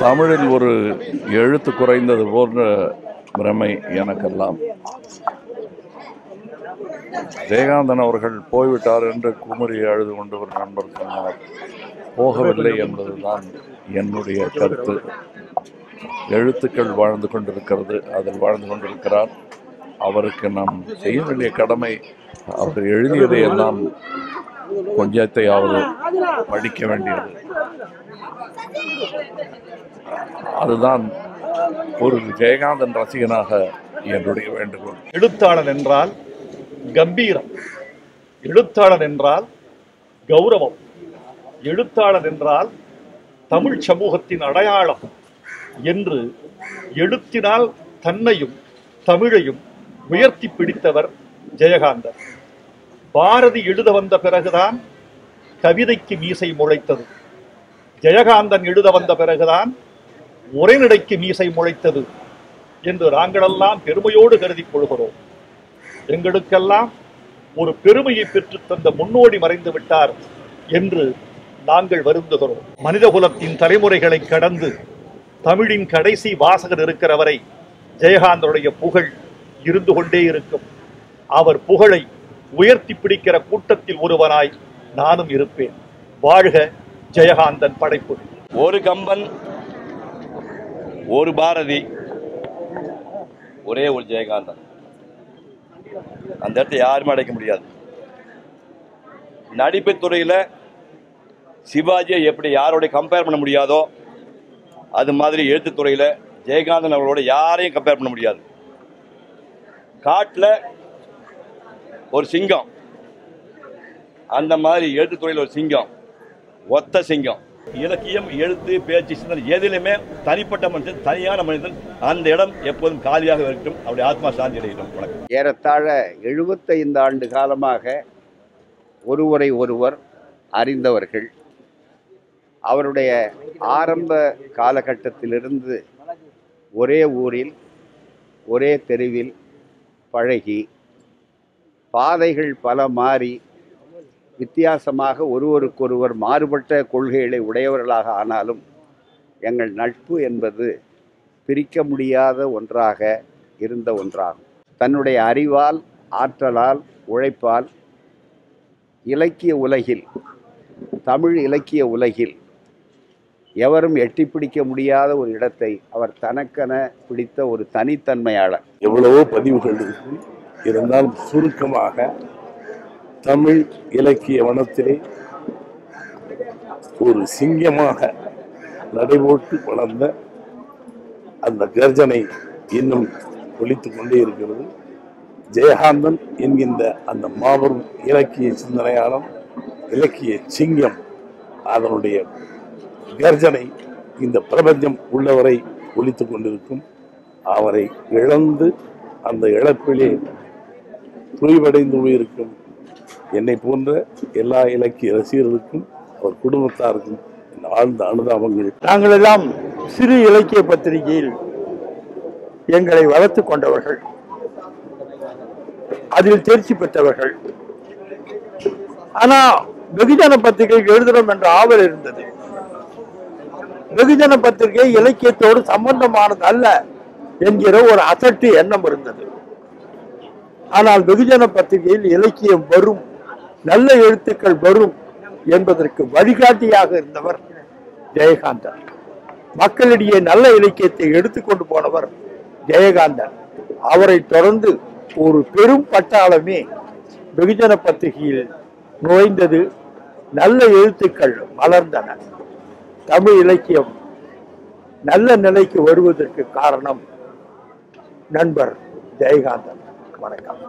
தமிழில் ஒரு எழுத்து குறைந்தது போன்ற பிரமை எனக்கெல்லாம். ஜெயகாந்தன் அவர்கள் போய்விட்டார் என்று குமரி அழுது கொண்டு ஒரு நண்பர் சொன்னார். போகவில்லை என்பதுதான் என்னுடைய கருத்து. எழுத்துக்கள் வாழ்ந்து கொண்டிருக்கிறது, அதில் வாழ்ந்து கொண்டிருக்கிறார். அவருக்கு நாம் செய்ய வேண்டிய கடமை, அவர் எழுதியதை எல்லாம் கொஞ்சத்தையாவது படிக்க வேண்டியது. அதுதான் ஒரு ஜெயகாந்தன் ரசிகனாக என்னுடைய வேண்டுகோள். எழுத்தாளன் என்றால் கம்பீரம், எழுத்தாளன் என்றால் கௌரவம், எழுத்தாளன் என்றால் தமிழ் சமூகத்தின் அடையாளம் என்று எழுத்தினால் தன்னையும் தமிழையும் உயர்த்தி பிடித்தவர் ஜெயகாந்தன். பாரதி எழுத வந்த பிறகுதான் கவிதைக்கு மீசை முளைத்தது. ஜெயகாந்தன் எழுத வந்த பிறகுதான் உரைநடைக்கு மீசை முளைத்தது என்று நாங்களெல்லாம் பெருமையோடு கருதி கொள்கிறோம். எங்களுக்கெல்லாம் ஒரு பெருமையை பெற்று தந்த முன்னோடி மறைந்து விட்டார் என்று நாங்கள் வருந்துகிறோம். மனிதகுலத்தின் தலைமுறைகளை கடந்து தமிழின் கடைசி வாசகர் இருக்கிற வரை ஜெயகாந்தனுடைய புகழ் இருந்து கொண்டே இருக்கும். அவர் புகழை உயர்த்தி பிடிக்கிற கூட்டத்தில் ஒருவனாய் நானும் இருப்பேன். வாழ்க ஜெயகாந்தன் படைப்பு. ஒரு கம்பன், ஒரு பாரதி, ஒரே ஒரு ஜெயகாந்தன். அந்த இடத்தை யாருமே அடைக்க முடியாது. நடிப்பு துறையில் சிவாஜியை எப்படி யாரோட கம்பேர் பண்ண முடியாதோ அது மாதிரி எழுத்துத்துறையில் ஜெயகாந்தன் அவர்களோட யாரையும் கம்பேர் பண்ண முடியாது. காட்டில் ஒரு சிங்கம், அந்த மாதிரி எழுத்துத்துறையில் ஒரு சிங்கம், ஒத்த சிங்கம். இலக்கியம், எழுத்து, பேச்சு, சிந்தனை எதிலுமே தனிப்பட்ட மனுஷன், தனியான மனிதன், அந்த இடம் எப்போதும் காலியாக இருக்கட்டும். அவருடைய ஆத்மா சாந்தி அடையட்டும். வணக்கம். ஏறத்தாழ 75 ஆண்டு காலமாக ஒருவரை ஒருவர் அறிந்தவர்கள். அவருடைய ஆரம்ப காலகட்டத்திலிருந்து ஒரே ஊரில் ஒரே தெருவில் பழகி, பாதைகள் பல மாறி வித்தியாசமாக ஒருவருக்கொருவர் மாறுபட்ட கொள்கைகளை உடையவர்களாக ஆனாலும் எங்கள் நட்பு என்பது பிரிக்க முடியாத ஒன்றாக இருந்த ஒன்றாகும். தன்னுடைய அறிவால், ஆற்றலால், உழைப்பால் இலக்கிய உலகில், தமிழ் இலக்கிய உலகில் எவரும் எட்டி பிடிக்க முடியாத ஒரு இடத்தை அவர் தனக்கென பிடித்த ஒரு தனித்தன்மையாளர். எவ்வளவோ பதிவுகள் இருக்கும், இருந்தாலும் சுருக்கமாக தமிழ் இலக்கிய வனத்திலே ஒரு சிங்கமாக நடைபோட்டு வளர்ந்த அந்த கர்ஜனை இன்னும் ஒலித்துக் கொண்டே இருக்கிறது. ஜெயகாந்தன் என்கின்ற அந்த மாபெரும் இலக்கிய சிந்தனையாளர், இலக்கிய சிங்கம், அதனுடைய கர்ஜனை இந்த பிரபஞ்சம் உள்ளவரை ஒலித்துக் கொண்டிருக்கும். அவரை இழந்து அந்த இழப்பிலே துய்வடைந்து போயிருக்கும் என்னை போன்ற எல்லா இலக்கிய ரசிகர்களுக்கும் அவர் குடும்பத்தாருக்கும் ஆழ்ந்த அனுதாபங்கள். நாங்கள் எல்லாம் சிறு இலக்கிய பத்திரிகையில் எங்களை வளர்த்து கொண்டவர்கள், அதில் தேர்ச்சி பெற்றவர்கள். ஆனா வெகுஜன பத்திரிகைக்கு எழுதுறோம் என்ற ஆவல் இருந்தது. வெகுஜன பத்திரிகை இலக்கியத்தோடு சம்பந்தமானது அல்ல என்கிற ஒரு அசட்டு எண்ணம் இருந்தது. ஆனால் வெகுஜன பத்திரிகையில் இலக்கியம் வரும், நல்ல எழுத்துக்கள் வரும் என்பதற்கு வழிகாட்டியாக இருந்தவர் ஜெயகாந்தன். மக்களிடையே நல்ல இலக்கியத்தை எடுத்துக்கொண்டு போனவர் ஜெயகாந்தன். அவரை தொடர்ந்து ஒரு பெரும் பட்டாளமே வெகுஜன பத்திரிகையில் நுழைந்தது. நல்ல எழுத்துக்கள் மலர்ந்தன. தமிழ் இலக்கியம் நல்ல நிலைக்கு வருவதற்கு காரணம் நண்பர் ஜெயகாந்தன். வணக்கம்.